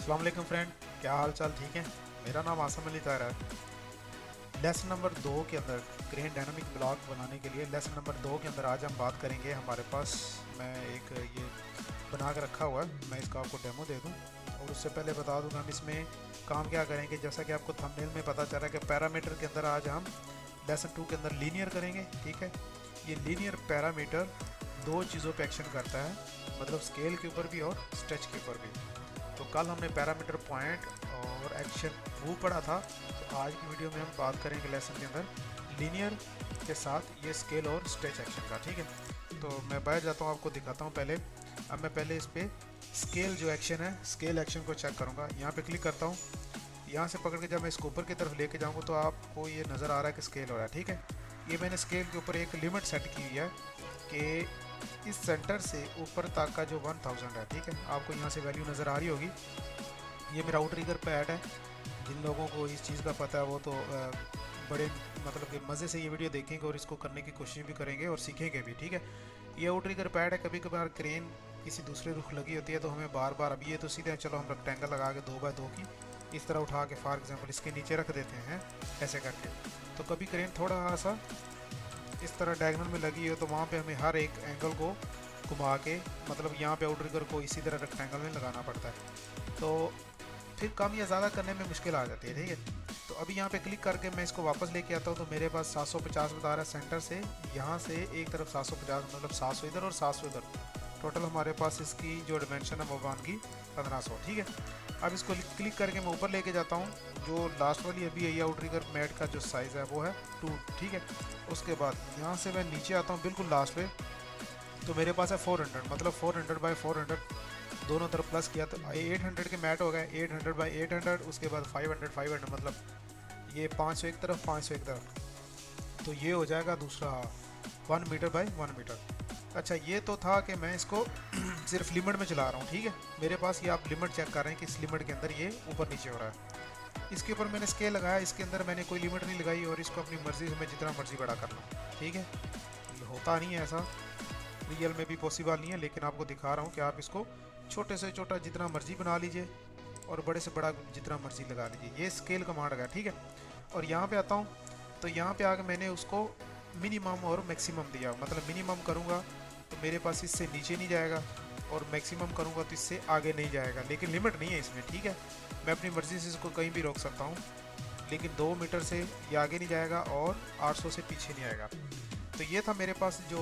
अस्सलाम वालेकुम फ्रेंड, क्या हाल चाल? ठीक है। मेरा नाम आसम अली तारा है। लेसन नंबर 2 के अंदर क्रेन डायनामिक ब्लॉक बनाने के लिए लेसन नंबर 2 के अंदर आज हम बात करेंगे। हमारे पास मैं एक ये बना के रखा हुआ है, मैं इसका आपको डेमो दे दूं। और उससे पहले बता दूंगा हम इसमें काम क्या करेंगे। जैसा कि आपको थंबनेल में पता चला कि पैरामीटर के अंदर आज हम लेसन 2 के अंदर लीनियर करेंगे। ठीक है। ये लीनियर पैरामीटर दो चीज़ों पे एक्शन करता है, मतलब स्केल के ऊपर भी और स्ट्रेच के ऊपर भी। तो कल हमने पैरामीटर पॉइंट और एक्शन मूव पढ़ा था, तो आज की वीडियो में हम बात करेंगे लेसन के अंदर लीनियर के साथ ये स्केल और स्ट्रेच एक्शन का। ठीक है। तो मैं बैठ जाता हूँ, आपको दिखाता हूँ पहले। अब मैं पहले इस पर स्केल जो एक्शन है, स्केल एक्शन को चेक करूँगा। यहाँ पे क्लिक करता हूँ। यहाँ से पकड़ के जब मैं इसको ऊपर की तरफ लेके जाऊँगा तो आपको ये नज़र आ रहा है कि स्केल हो रहा है। ठीक है। ये मैंने स्केल के ऊपर एक लिमिट सेट की हुई है कि इस सेंटर से ऊपर तक का जो 1000 है। ठीक है। आपको यहाँ से वैल्यू नज़र आ रही होगी। ये मेरा आउटरिगर पैड है। जिन लोगों को इस चीज़ का पता है वो तो बड़े मतलब कि मज़े से ये वीडियो देखेंगे और इसको करने की कोशिश भी करेंगे और सीखेंगे भी। ठीक है। ये आउटरिगर पैड है। कभी कभार क्रेन किसी दूसरे रुख लगी होती है तो हमें बार बार, अभी ये तो सीधे चलो हम रेक्टेंगल लगा के 2x2 की इस तरह उठा के फॉर एग्जांपल इसके नीचे रख देते हैं ऐसे करके। तो कभी क्रेन थोड़ा सा इस तरह डायगोनल में लगी हो तो वहाँ पे हमें हर एक एंगल को घुमा के, मतलब यहाँ पे आउटरिगर को इसी तरह रेक्टेंगल में लगाना पड़ता है। तो फिर कम या ज़्यादा करने में मुश्किल आ जाती है। ठीक है। तो अभी यहाँ पे क्लिक करके मैं इसको वापस लेके आता हूँ तो मेरे पास 750 बता रहा है। सेंटर से यहाँ से एक तरफ 750, मतलब 700 इधर और 700 इधर। टोटल हमारे पास इसकी जो डिमेंशन है वो बन गई 1500। ठीक है। अब इसको क्लिक करके मैं ऊपर लेके जाता हूँ। जो लास्ट वाली अभी है आउटरिगर मैट का जो साइज़ है वो है 2। ठीक है। उसके बाद यहाँ से मैं नीचे आता हूँ बिल्कुल लास्ट पे, तो मेरे पास है 400, मतलब 400/400 दोनों तरफ प्लस किया तो 800 के मैट हो गए। 800/800, उसके बाद 500/500, मतलब ये 500 एक तरफ 500 एक तरफ। तो ये हो जाएगा दूसरा 1 मीटर/1 मीटर। अच्छा, ये तो था कि मैं इसको सिर्फ लिमिट में चला रहा हूँ। ठीक है। मेरे पास ये आप लिमिट चेक कर रहे हैं कि इस लिमिट के अंदर ये ऊपर नीचे हो रहा है। इसके ऊपर मैंने स्केल लगाया, इसके अंदर मैंने कोई लिमिट नहीं लगाई और इसको अपनी मर्जी से मैं जितना मर्जी बड़ा कर लूँ। ठीक है। होता नहीं है ऐसा, रियल में भी पॉसिबल नहीं है, लेकिन आपको दिखा रहा हूँ कि आप इसको छोटे से छोटा जितना मर्जी बना लीजिए और बड़े से बड़ा जितना मर्जी लगा लीजिए। ये स्केल कमांड है। ठीक है। और यहाँ पे आता हूँ तो यहाँ पे आके मैंने उसको मिनिमम और मैक्सिमम दिया, मतलब मिनिमम करूँगा तो मेरे पास इससे नीचे नहीं जाएगा और मैक्सिमम करूँगा तो इससे आगे नहीं जाएगा, लेकिन लिमिट नहीं है इसमें। ठीक है। मैं अपनी मर्ज़ी से इसको कहीं भी रोक सकता हूँ, लेकिन 2 मीटर से ये आगे नहीं जाएगा और 800 से पीछे नहीं आएगा। तो ये था मेरे पास जो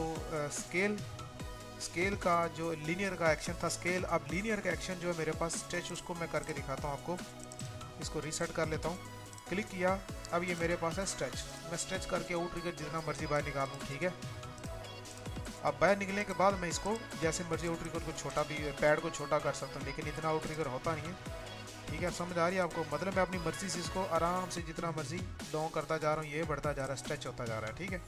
स्केल का जो लीनियर का एक्शन था स्केल। अब लीनियर का एक्शन जो है मेरे पास स्ट्रेच, उसको मैं करके दिखाता हूँ आपको। इसको रीसेट कर लेता हूँ, क्लिक किया। अब ये मेरे पास है स्ट्रेच। मैं स्ट्रेच करके आउटरिगर जितना मर्जी बाहर निकाल लूँ। ठीक है। अब बाहर निकलने के बाद मैं इसको जैसे मर्जी आउटरिगर को छोटा भी, पैड को छोटा कर सकता हूँ, लेकिन इतना आउटरिगर होता नहीं है। ठीक है। समझ आ रही है आपको? मतलब मैं अपनी मर्जी से इसको आराम से जितना मर्जी लॉन्ग करता जा रहा हूँ, ये बढ़ता जा रहा है, स्ट्रेच होता जा रहा है। ठीक है।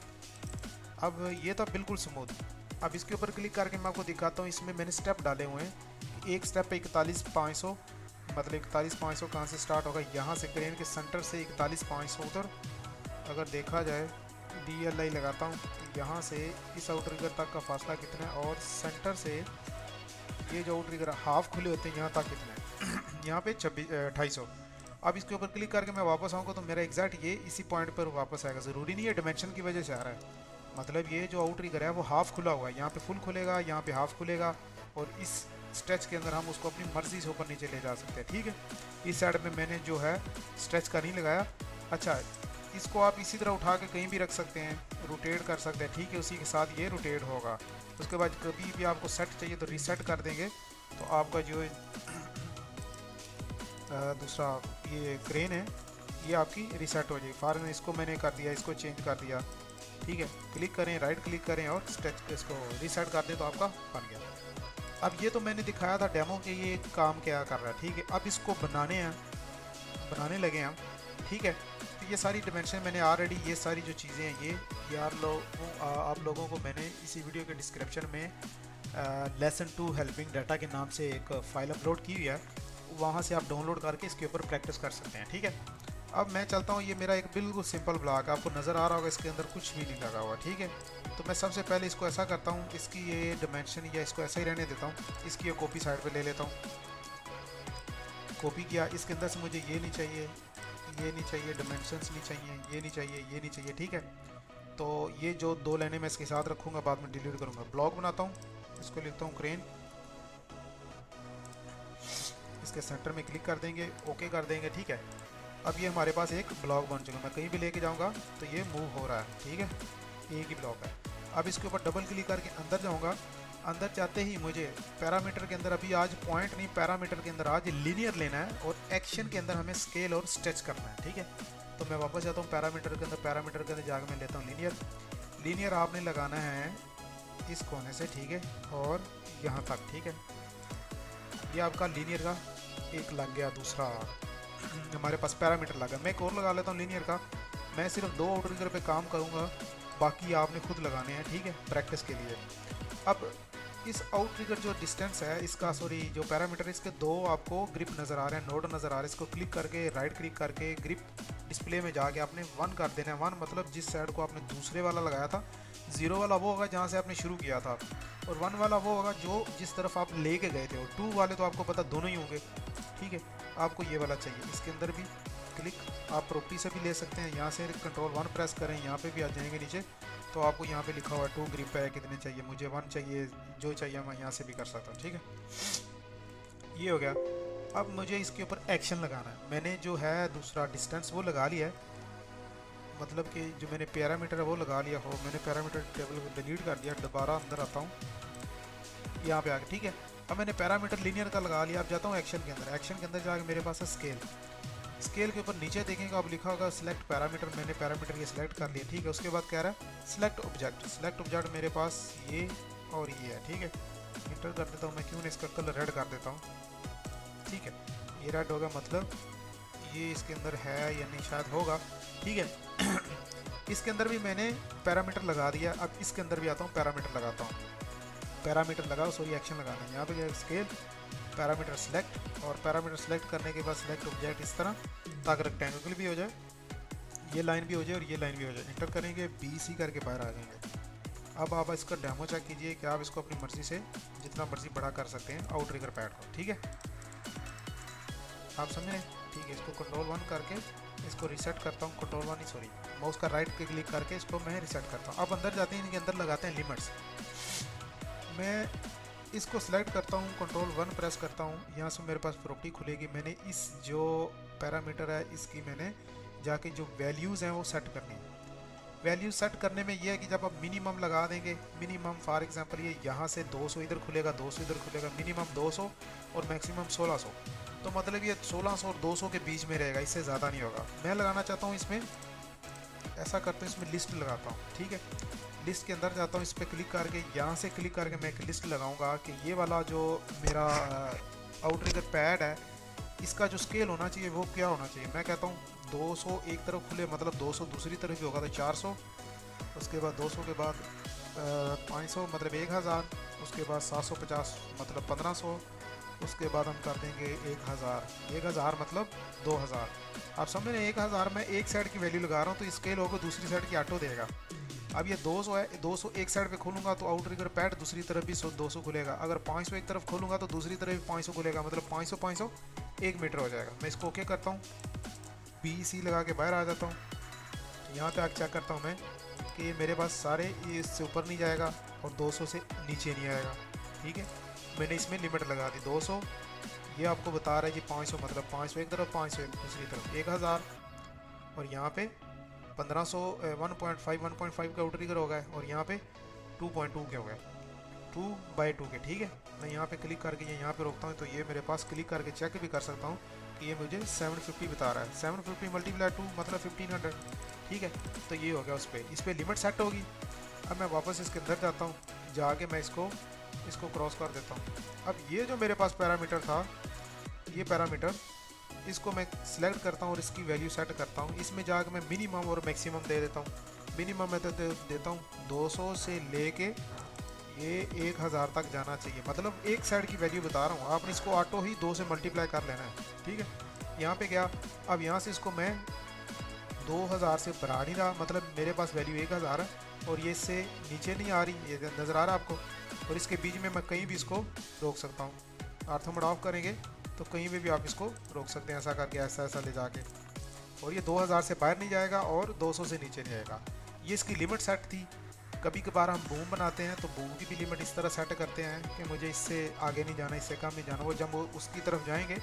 अब ये तो बिल्कुल स्मूथ। अब इसके ऊपर क्लिक करके मैं आपको दिखाता हूँ। इसमें मैंने स्टेप डाले हुए हैं। एक स्टेप पे 41,500, मतलब 41,500 कहाँ से स्टार्ट होगा? यहाँ से क्रेन के सेंटर से 41,500 उधर। अगर देखा जाए DLI लगाता हूँ, यहाँ से इस आउटरिगर तक का फासला कितना है और सेंटर से ये जो आउटरिगर हाफ खुले होते हैं यहाँ तक कितना है? यहाँ पे 2,500। अब इसके ऊपर क्लिक करके मैं वापस आऊँगा तो मेरा एग्जैक्ट ये इसी पॉइंट पर वापस आएगा। ज़रूरी नहीं है डिमेंशन की वजह से आ रहा है, मतलब ये जो आउटरिगर है वो हाफ खुला हुआ है। यहाँ पे फुल खुलेगा, यहाँ पे हाफ खुलेगा और इस स्ट्रेच के अंदर हम उसको अपनी मर्जी से ऊपर नीचे ले जा सकते हैं। ठीक है। इस साइड में मैंने जो है स्ट्रेच का नहीं लगाया। अच्छा, इसको आप इसी तरह उठा के कहीं भी रख सकते हैं, रोटेट कर सकते हैं। ठीक है। उसी के साथ ये रोटेट होगा। उसके बाद कभी भी आपको सेट चाहिए तो रीसेट कर देंगे तो आपका जो दूसरा ये क्रेन है ये आपकी रीसेट हो जाएगी। फॉरन इसको मैंने कर दिया, इसको चेंज कर दिया। ठीक है। क्लिक करें, राइट क्लिक करें और स्ट्रेच इसको रीसेट कर दें तो आपका बन गया। अब ये तो मैंने दिखाया था डेमो के ये काम क्या कर रहा है। ठीक है। अब इसको बनाने लगे हम। ठीक है। तो ये सारी डिमेंशन मैंने ऑलरेडी, ये सारी जो चीज़ें हैं ये आप लोगों को मैंने इसी वीडियो के डिस्क्रिप्शन में लेसन 2 हेल्पिंग डाटा के नाम से एक फ़ाइल अपलोड की हुई है, वहाँ से आप डाउनलोड करके इसके ऊपर प्रैक्टिस कर सकते हैं। ठीक है। अब मैं चलता हूँ। ये मेरा एक बिल्कुल सिंपल ब्लॉक आपको नज़र आ रहा होगा, इसके अंदर कुछ भी नहीं लगा हुआ। ठीक है। तो मैं सबसे पहले इसको ऐसा करता हूँ, इसकी ये डिमेंशन या इसको ऐसा ही रहने देता हूँ। इसकी ये कॉपी साइड पे ले लेता हूँ। कॉपी किया, इसके अंदर से मुझे ये नहीं चाहिए, ये नहीं चाहिए, डायमेंशंस नहीं चाहिए, ये नहीं चाहिए, ये नहीं चाहिए, ठीक है। तो ये जो 2 लाइनें मैं इसके साथ रखूँगा, बाद में डिलीट करूँगा। ब्लॉक बनाता हूँ, इसको लिखता हूँ क्रेन, इसके सेंटर में क्लिक कर देंगे, ओके कर देंगे, ठीक है। अब ये हमारे पास एक ब्लॉक बन चुका है, मैं कहीं भी लेके जाऊँगा तो ये मूव हो रहा है, ठीक है, एक ही ब्लॉक है। अब इसके ऊपर डबल क्लिक करके अंदर जाऊँगा, अंदर जाते ही मुझे पैरामीटर के अंदर, अभी आज पॉइंट नहीं, पैरामीटर के अंदर आज लीनियर लेना है और एक्शन के अंदर हमें स्केल और स्ट्रेच करना है, ठीक है। तो मैं वापस जाता हूँ पैरामीटर के अंदर, पैरामीटर के अंदर जाकर मैं लेता हूँ लीनियर। लीनियर आपने लगाना है इस कोने से, ठीक है, और यहाँ तक, ठीक है। ये आपका लीनियर का एक लग गया, दूसरा हमारे पास पैरामीटर लगा। मैं एक और लगा लेता हूँ लीनियर का। मैं सिर्फ 2 आउटरिगर पे काम करूँगा, बाकी आपने खुद लगाने हैं, ठीक है, प्रैक्टिस के लिए। अब इस आउटरिगर जो डिस्टेंस है इसका, सॉरी जो पैरामीटर, इसके 2 आपको ग्रिप नज़र आ रहे हैं, नोड नज़र आ रहे हैं। इसको क्लिक करके, राइट क्लिक करके ग्रिप डिस्प्ले में जाके आपने 1 कर देना है। 1 मतलब जिस साइड को आपने दूसरे वाला लगाया था, 0 वाला वो होगा जहाँ से आपने शुरू किया था, और 1 वाला वो होगा जो जिस तरफ आप लेके गए थे, और 2 वाले तो आपको पता दोनों ही होंगे, ठीक है। आपको ये वाला चाहिए। इसके अंदर भी क्लिक आप प्रॉपर्टी से भी ले सकते हैं, यहाँ से कंट्रोल 1 प्रेस करें, यहाँ पे भी आ जाएंगे नीचे, तो आपको यहाँ पे लिखा हुआ 2 ग्रिप है, कितने चाहिए, मुझे 1 चाहिए, जो चाहिए मैं यहाँ से भी कर सकता हूँ, ठीक है। ये हो गया। अब मुझे इसके ऊपर एक्शन लगाना है। मैंने जो है दूसरा डिस्टेंस वो लगा लिया है, मतलब कि जो मैंने पैरामीटर है वो लगा लिया हो, मैंने पैरामीटर टेबल को डिलीट कर दिया। दोबारा अंदर आता हूँ यहाँ पे आके, ठीक है। अब मैंने पैरामीटर लीनियर का लगा लिया। अब जाता हूँ एक्शन के अंदर। एक्शन के अंदर जाके मेरे पास है स्केल। स्केल के ऊपर नीचे देखेंगे आप, लिखा होगा सिलेक्ट पैरामीटर। मैंने पैरामीटर ये सिलेक्ट कर लिया, ठीक है। उसके बाद कह रहा है सिलेक्ट ऑब्जेक्ट। सिलेक्ट ऑब्जेक्ट मेरे पास ये और ये है, ठीक है। इंटर कर देता हूँ मैं, क्यों नहीं इसका कलर रेड कर देता हूँ, ठीक है। ये रेड होगा, मतलब ये इसके अंदर है या नहीं, शायद होगा, ठीक है। इसके अंदर भी मैंने पैरामीटर लगा दिया। अब इसके अंदर भी आता हूँ, पैरामीटर लगाता हूँ। पैरामीटर लगाओ, सॉरी एक्शन लगाना है। यहाँ पे स्केल, पैरामीटर सेलेक्ट, और पैरामीटर सेलेक्ट करने के बाद सिलेक्ट ऑब्जेक्ट इस तरह, ताकि रेक्टेंगल भी हो जाए, ये लाइन भी हो जाए और ये लाइन भी हो जाए। इंटर करेंगे, BC करके बाहर आ जाएंगे। अब आप इसका डेमो चेक कीजिए कि आप इसको अपनी मर्जी से जितना मर्जी बड़ा कर सकते हैं आउटरिगर पैड को, ठीक है। आप समझ रहे हैं, ठीक है। इसको कंट्रोल 1 करके इसको रीसेट करता हूँ, कंट्रोल 1 नहीं सॉरी, माउस का राइट पे क्लिक करके इसको मैं रीसेट करता हूँ। अब अंदर जाते हैं, इनके अंदर लगाते हैं लिमिट्स। मैं इसको सिलेक्ट करता हूँ, कंट्रोल 1 प्रेस करता हूँ, यहाँ से मेरे पास प्रॉपर्टी खुलेगी। मैंने इस जो पैरामीटर है इसकी मैंने जाके जो वैल्यूज़ हैं वो सेट करनी है। वैल्यू सेट करने में ये है कि जब आप मिनिमम लगा देंगे, मिनिमम फॉर एग्जांपल ये यहाँ से 200 इधर खुलेगा, 200 इधर खुलेगा, मिनिमम 200 और मैक्सिमम 1600, तो मतलब ये 1600 और 200 के बीच में रहेगा, इससे ज़्यादा नहीं होगा। मैं लगाना चाहता हूँ इसमें, ऐसा करते हैं, इसमें लिस्ट लगाता हूँ, ठीक है। लिस्ट के अंदर जाता हूँ, इस पर क्लिक करके, यहाँ से क्लिक करके मैं एक लिस्ट लगाऊंगा कि ये वाला जो मेरा आउटरिगर पैड है इसका जो स्केल होना चाहिए वो क्या होना चाहिए। मैं कहता हूँ 200 एक तरफ खुले, मतलब 200 दूसरी तरफ भी होगा तो 400, उसके बाद 200 के बाद 500 मतलब 1000, उसके बाद 750 मतलब 1500, उसके बाद हम कर देंगे 1000 मतलब 2000। आप समझ रहे हैं, 1000 में एक साइड की वैल्यू लगा रहा हूँ तो स्केल होगा दूसरी साइड की ऑटो देगा। अब ये 200 है, 200 एक साइड पे खोलूँगा तो आउटरिगर पैड दूसरी तरफ भी 200 खुलेगा। अगर 500 एक तरफ खोलूँगा तो दूसरी तरफ भी 500 खुलेगा, मतलब 500 500 1 मीटर हो जाएगा। मैं इसको ओके करता हूँ, BC लगा के बाहर आ जाता हूँ। यहाँ पे आके चेक करता हूँ मैं कि मेरे पास सारे इससे ऊपर नहीं जाएगा और 200 से नीचे नहीं आएगा, ठीक है। मैंने इसमें लिमिट लगा दी 200, ये आपको बता रहा है जी 500 मतलब 500 एक तरफ, 500 दूसरी तरफ, 1000, और यहाँ पे 1500 1.5 का आउटरिगर हो गया, और यहाँ पे 2.2 के हो गए, 2/2 के, ठीक है। मैं यहाँ पे क्लिक करके यहाँ पे रोकता हूँ तो ये मेरे पास क्लिक करके चेक भी कर सकता हूँ कि ये मुझे 750 बता रहा है। 750 × 2 मतलब 1500, ठीक है। तो ये हो गया, इस पर लिमिट सेट होगी। अब मैं वापस इसके अंदर जाता हूँ, जाके मैं इसको क्रॉस कर देता हूँ। अब ये जो मेरे पास पैरामीटर था, ये पैरामीटर इसको मैं सिलेक्ट करता हूँ और इसकी वैल्यू सेट करता हूँ। इसमें जाकर मैं मिनिमम और मैक्सिमम दे देता हूँ। मिनिमम मैं तो देता हूँ 200 से लेके ये 1000 तक जाना चाहिए, मतलब एक साइड की वैल्यू बता रहा हूँ। आपने इसको ऑटो ही 2 से मल्टीप्लाई कर लेना है, ठीक है। यहाँ पे गया, अब यहाँ से इसको मैं 2000 से बढ़ा नहीं रहा, मतलब मेरे पास वैल्यू 1000 है और ये इससे नीचे नहीं आ रही, ये नज़र आ रहा है आपको। और इसके बीच में मैं कहीं भी इसको रोक सकता हूँ। ऑर्थो मोड ऑफ करेंगे, तो कहीं पे भी आप इसको रोक सकते हैं, ऐसा करके ऐसा ऐसा ले जाके। और ये 2000 से बाहर नहीं जाएगा और 200 से नीचे नहीं आएगा। ये इसकी लिमिट सेट थी। कभी कभार हम बूम बनाते हैं तो बूम की भी लिमिट इस तरह सेट करते हैं कि मुझे इससे आगे नहीं जाना, इससे कम नहीं जाना। वो जब वो उसकी तरफ जाएंगे,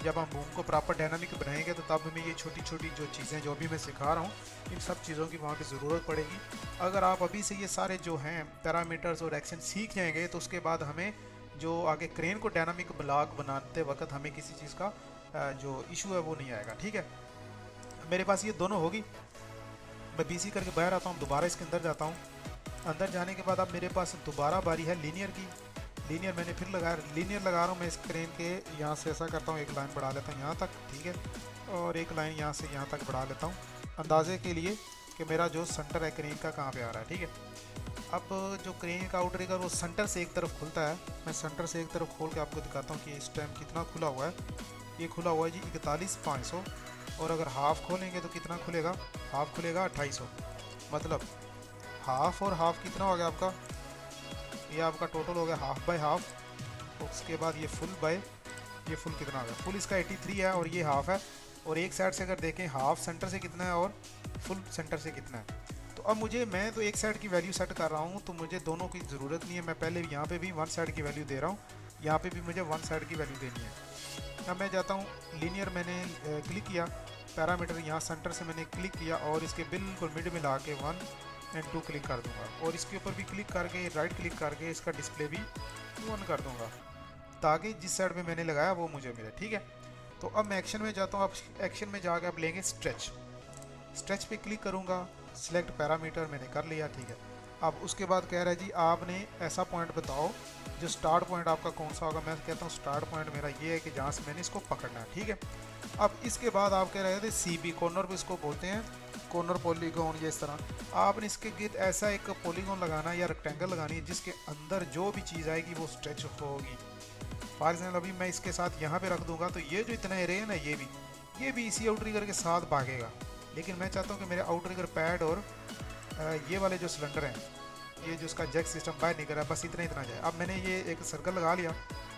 जब हम बूम को प्रॉपर डायनामिक बनाएंगे, तो तब हमें ये छोटी छोटी जो चीज़ें जो भी मैं सिखा रहा हूँ, इन सब चीज़ों की वहाँ पे ज़रूरत पड़ेगी। अगर आप अभी से ये सारे जो हैं पैरामीटर्स और एक्शन सीख जाएंगे, तो उसके बाद हमें जो आगे क्रेन को डायनामिक ब्लॉक बनाते वक्त हमें किसी चीज़ का जो इशू है वो नहीं आएगा। ठीक है, मेरे पास ये दोनों होगी। मैं बीसी करके बाहर आता हूँ, दोबारा इसके अंदर जाता हूँ। अंदर जाने के बाद अब मेरे पास दोबारा बारी है लीनियर की। लीनियर मैंने फिर लगाया, लीनियर लगा रहा हूँ मैं इस क्रेन के। यहाँ से ऐसा करता हूँ, एक लाइन बढ़ा लेता हूँ यहाँ तक, ठीक है, और एक लाइन यहाँ से यहाँ तक बढ़ा लेता हूँ, अंदाजे के लिए कि मेरा जो सेंटर है क्रेन का कहाँ पे आ रहा है। ठीक है, अब जो क्रेन का आउटरिगर वो सेंटर से एक तरफ खुलता है। मैं सेंटर से एक तरफ खोल के आपको दिखाता हूँ कि इस टाइम कितना खुला हुआ है। ये खुला हुआ है जी 41,500, और अगर हाफ़ खोलेंगे तो कितना खुलेगा, हाफ़ खुलेगा 2800। मतलब हाफ़ और हाफ़ कितना हो गया आपका, ये आपका टोटल हो गया हाफ़ बाय हाफ़। उसके बाद ये फुल बाय, ये फुल कितना हो गया, फुल इसका 83 है और ये हाफ़ है। और एक साइड से अगर देखें हाफ़ सेंटर से कितना है और फुल सेंटर से कितना है। तो अब मैं तो एक साइड की वैल्यू सेट कर रहा हूँ, तो मुझे दोनों की ज़रूरत नहीं है। मैं पहले यहाँ पे भी वन साइड की वैल्यू दे रहा हूँ, यहाँ पे भी मुझे वन साइड की वैल्यू देनी है। अब मैं जाता हूँ लीनियर, मैंने क्लिक किया, पैरामीटर यहाँ सेंटर से मैंने क्लिक किया और इसके बिल्कुल मिड में ला के 1 और 2 क्लिक कर दूंगा, और इसके ऊपर भी क्लिक करके राइट क्लिक करके इसका डिस्प्ले भी 1 कर दूंगा, ताकि जिस साइड में मैंने लगाया वो मुझे मिले। ठीक है, तो अब मैं एक्शन में जाता हूँ। अब एक्शन में जाकर आप लेंगे स्ट्रेच, स्ट्रेच पे क्लिक करूँगा, सिलेक्ट पैरामीटर मैंने कर लिया। ठीक है, अब उसके बाद कह रहा है जी आपने ऐसा पॉइंट बताओ जो स्टार्ट पॉइंट आपका कौन सा होगा। मैं कहता हूँ स्टार्ट पॉइंट मेरा ये है कि जहाँ से मैंने इसको पकड़ना है। ठीक है, अब इसके बाद आप कह रहे थे CB कॉर्नर पे इसको बोलते हैं, कॉर्नर पॉलीगॉन। ये इस तरह आपने इसके गिर्द ऐसा एक पॉलीगॉन लगाना है या रेक्टेंगल लगानी है जिसके अंदर जो भी चीज़ आएगी वो स्ट्रेच होगी। फॉर एग्जाम्पल अभी मैं इसके साथ यहाँ पे रख दूंगा तो ये जो इतना एरिया है ना, ये भी इसी आउटरिगर के साथ भागेगा। लेकिन मैं चाहता हूँ कि मेरे आउटरिगर पैड और ये वाले जो सिलेंडर हैं, ये जो इसका जैक सिस्टम बाहर निकल रहा है, बस इतना जाए। अब मैंने ये एक सर्कल लगा लिया,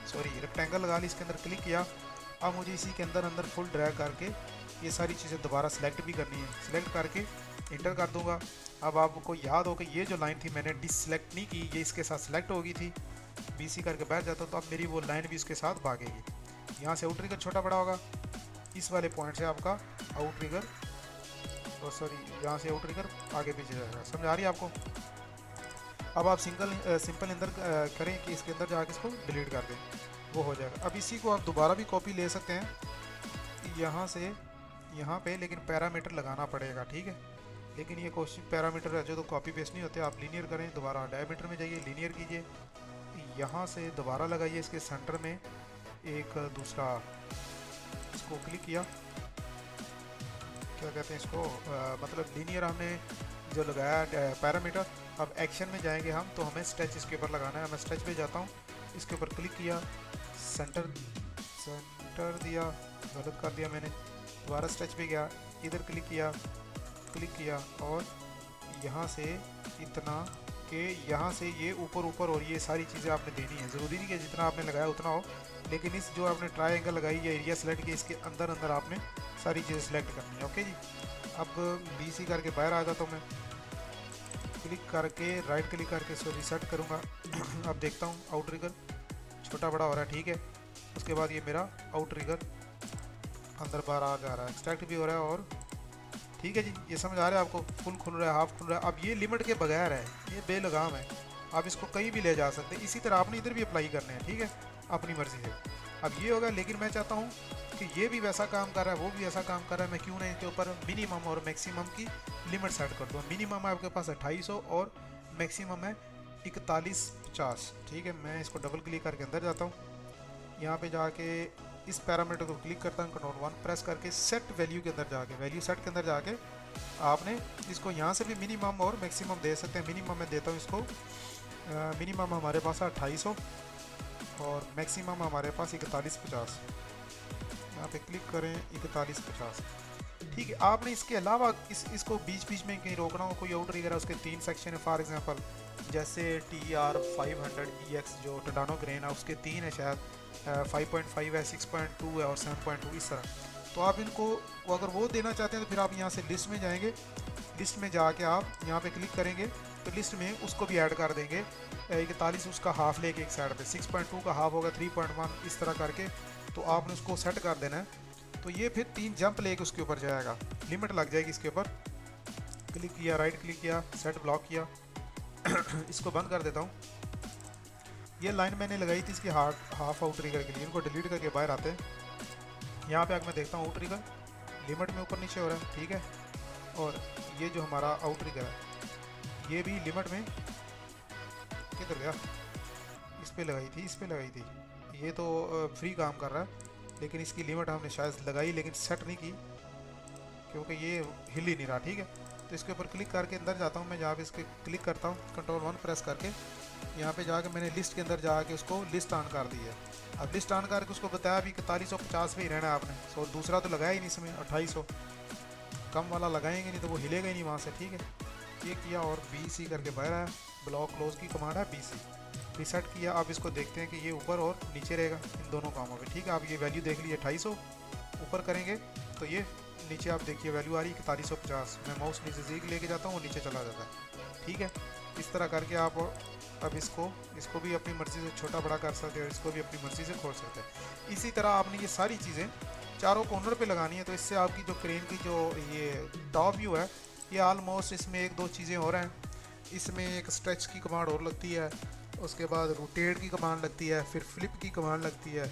सॉरी रेक्टेंगल लगा ली, इसके अंदर क्लिक किया। अब मुझे इसी के अंदर फुल ड्रैग करके ये सारी चीज़ें दोबारा सेलेक्ट भी करनी है। सिलेक्ट करके इंटर कर दूंगा। अब आपको याद हो कि ये जो लाइन थी मैंने डिससेलेक्ट नहीं की, ये इसके साथ सेलेक्ट हो गई थी। BC करके बैठ जाता तो अब मेरी वो लाइन भी इसके साथ भागेगी। यहाँ से आउटरिगर छोटा बड़ा होगा, इस वाले पॉइंट से आपका आउटरिगर, सॉरी यहाँ से आउटरिगर आगे पीछे जाएगा। समझ आ रही है आपको? अब आप सिंपल अंदर करें कि इसके अंदर जाके इसको डिलीट कर दें, वो हो जाएगा। अब इसी को आप दोबारा भी कॉपी ले सकते हैं यहाँ से यहाँ पे, लेकिन पैरामीटर लगाना पड़ेगा। ठीक है, लेकिन ये क्वेश्चन पैरामीटर है जो तो कॉपी पेस्ट नहीं होते। आप लीनियर करें, दोबारा डायमीटर में जाइए, लीनियर कीजिए, यहाँ से दोबारा लगाइए इसके सेंटर में एक दूसरा, इसको क्लिक किया, क्या कहते हैं इसको, मतलब लीनियर हमने जो लगाया पैरामीटर। अब एक्शन में जाएंगे हम, तो हमें स्ट्रेच इसके ऊपर लगाना है। मैं स्ट्रेच पे जाता हूँ, इसके ऊपर क्लिक किया, सेंटर दिया, गलत कर दिया मैंने, दोबारा स्ट्रेच पे गया, इधर क्लिक किया और यहाँ से इतना के यहाँ से ये ऊपर, और ये सारी चीज़ें आपने देनी है। ज़रूरी नहीं कि जितना आपने लगाया उतना हो, लेकिन इस जो आपने ट्रायंगल लगाई या एरिया सेलेक्ट किया, इसके अंदर आपने सारी चीज़ें सेलेक्ट करनी है। ओके जी, अब BC करके बाहर आ जाता हूँ मैं, क्लिक करके राइट क्लिक करके इसको रीसेट करूँगा। अब देखता हूँ आउटरिगर छोटा बड़ा हो रहा है। ठीक है, उसके बाद ये मेरा आउटरिगर अंदर बाहर आ जा रहा है, एक्सट्रैक्ट भी हो रहा है। और ठीक है जी, ये समझ आ रहा है आपको, फुल खुल रहा है, हाफ खुल रहा है। अब ये लिमिट के बगैर है, ये बेलगाम है, आप इसको कहीं भी ले जा सकते हैं। इसी तरह आपने इधर भी अप्लाई करने हैं, ठीक है, अपनी मर्जी से। अब ये होगा, लेकिन मैं चाहता हूँ कि ये भी वैसा काम कर रहा है, वो भी ऐसा काम कर रहा है, मैं क्यों नहीं इसके ऊपर मिनिमम और मैक्सिमम की लिमिट सेट कर दूँ। मिनिमम है आपके पास 2800 और मैक्सिमम है 4150। ठीक है, मैं इसको डबल क्लिक करके अंदर जाता हूँ, यहाँ पे जाके इस पैरामीटर को क्लिक करता हूँ, कंट्रोल 1 प्रेस करके सेट वैल्यू के अंदर जाके, वैल्यू सेट के अंदर जाके आपने इसको यहाँ से भी मिनिमम और मैक्सिमम दे सकते हैं। मिनिमम मैं देता हूँ इसको, मिनिमम हमारे पास है 2800 और मैक्सिमम हमारे पास 4150। यहाँ पे क्लिक करें 4150, ठीक है। आपने इसके अलावा इसको बीच बीच में कहीं रोकना हो, कोई आउट ट्रिगर है उसके 3 सेक्शन है फॉर एग्जांपल, जैसे TR500EX जो टडानो ग्रेन है उसके 3 है शायद, 5.5 है, 6.2 है और 7.2 इस तरह। तो आप इनको अगर वो देना चाहते हैं तो फिर आप यहाँ से लिस्ट में जाएंगे, लिस्ट में जाके आप यहाँ पे क्लिक करेंगे तो लिस्ट में उसको भी ऐड कर देंगे। 41 उसका हाफ लेके एक साइड पे, 6.2 का हाफ होगा 3.1 इस तरह करके, तो आपने उसको सेट कर देना है। तो ये फिर 3 जंप लेके उसके ऊपर जाएगा, लिमिट लग जाएगी इसके ऊपर। क्लिक किया, राइट क्लिक किया, सेट ब्लॉक किया। इसको बंद कर देता हूँ। ये लाइन मैंने लगाई थी इसकी हाफ आउट ट्रिगर के लिए, इनको डिलीट करके बाहर आते हैं। यहाँ पे आकर मैं देखता हूँ आउट ट्रिगर लिमिट में ऊपर नीचे हो रहा है, ठीक है। और ये जो हमारा आउट ट्रिगर है ये भी लिमिट में, किधर गया, इस पे लगाई थी, इस पे लगाई थी। ये तो फ्री काम कर रहा है, लेकिन इसकी लिमिट हमने शायद लगाई लेकिन सेट नहीं की क्योंकि ये हिल ही नहीं रहा, ठीक है। तो इसके ऊपर क्लिक करके अंदर जाता हूँ मैं, जहाँ पे इसके क्लिक करता हूँ Ctrl+1 प्रेस करके, यहाँ पे जाके मैंने लिस्ट के अंदर जाके उसको लिस्ट ऑन कर दी है। अब लिस्ट ऑन करके उसको बताया भी 4150 पे ही रहना है आपने। सो दूसरा तो लगाया ही नहीं इसमें, 2800 कम वाला लगाएंगे नहीं तो वो हिलेगा ही नहीं वहाँ से, ठीक है। ये किया और BC करके बाहर आया, ब्लॉक क्लोज की कमांड है BC, रिसेट किया। अब इसको देखते हैं कि ये ऊपर और नीचे रहेगा इन दोनों कामों पे, ठीक है। आप ये वैल्यू देख लीजिए 2800, ऊपर करेंगे तो ये नीचे आप देखिए वैल्यू आ रही है 4150। मैं माउस नीचे से लेके जाता हूँ वो नीचे चला जाता है, ठीक है। इस तरह करके आप अब इसको भी अपनी मर्ज़ी से छोटा बड़ा कर सकते हैं, इसको भी अपनी मर्ज़ी से खोल सकते हैं। इसी तरह आपने ये सारी चीज़ें चारों कॉर्नर पे लगानी है। तो इससे आपकी जो क्रेन की जो ये टॉप व्यू है ये ऑलमोस्ट इसमें 1-2 चीज़ें हो रहे हैं। इसमें एक स्ट्रेच की कमांड और लगती है, उसके बाद रोटेट की कमांड लगती है, फिर फ्लिप की कमांड लगती है।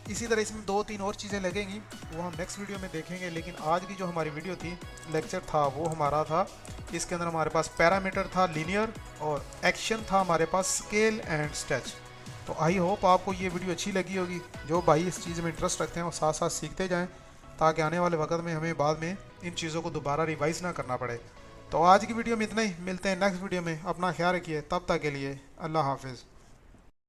इसी तरह इसमें 2-3 और चीज़ें लगेंगी, वो हम नेक्स्ट वीडियो में देखेंगे। लेकिन आज की जो हमारी वीडियो थी, लेक्चर था, वो हमारा था इसके अंदर हमारे पास पैरामीटर था लीनियर और एक्शन था हमारे पास स्केल एंड स्ट्रेच। तो आई होप आपको ये वीडियो अच्छी लगी होगी। जो भाई इस चीज़ में इंटरेस्ट रखते हैं वो साथ साथ सीखते जाएँ, ताकि आने वाले वक्त में हमें बाद में इन चीज़ों को दोबारा रिवाइज़ ना करना पड़े। तो आज की वीडियो में इतना ही, मिलते हैं नेक्स्ट वीडियो में। अपना ख्याल रखिए, तब तक के लिए अल्लाह हाफिज़।